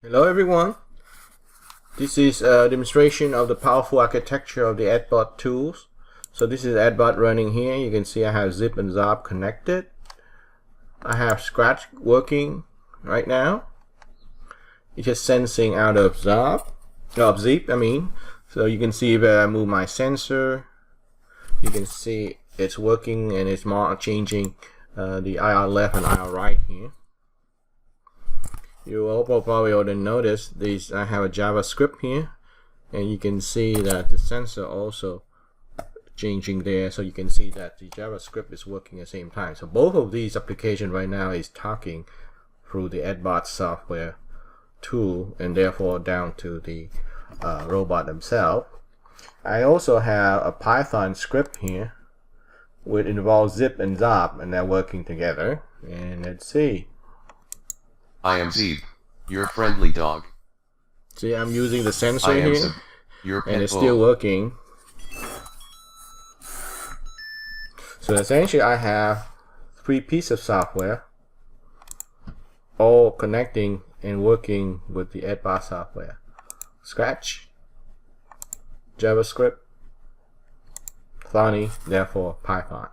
Hello everyone, this is a demonstration of the powerful architecture of the Edbot tools. So this is Edbot running here. You can see I have zip and zop connected. I have Scratch working right now. It's just sensing out of zip. So you can see if I move my sensor, you can see it's working and it's changing the IR left and IR right here. You will probably already notice these. I have a JavaScript here, and you can see that the sensor also changing there. So you can see that the JavaScript is working at the same time. So both of these applications right now is talking through the Edbot software tool, and therefore down to the robot themselves. I also have a Python script here, which involves zip and zop, and they're working together. And let's see. I am Zeb, your friendly dog. See, I'm using the sensor here, and it's still working. So essentially, I have 3 pieces of software, all connecting and working with the Edbot software. Scratch, JavaScript, Thonny, therefore Python.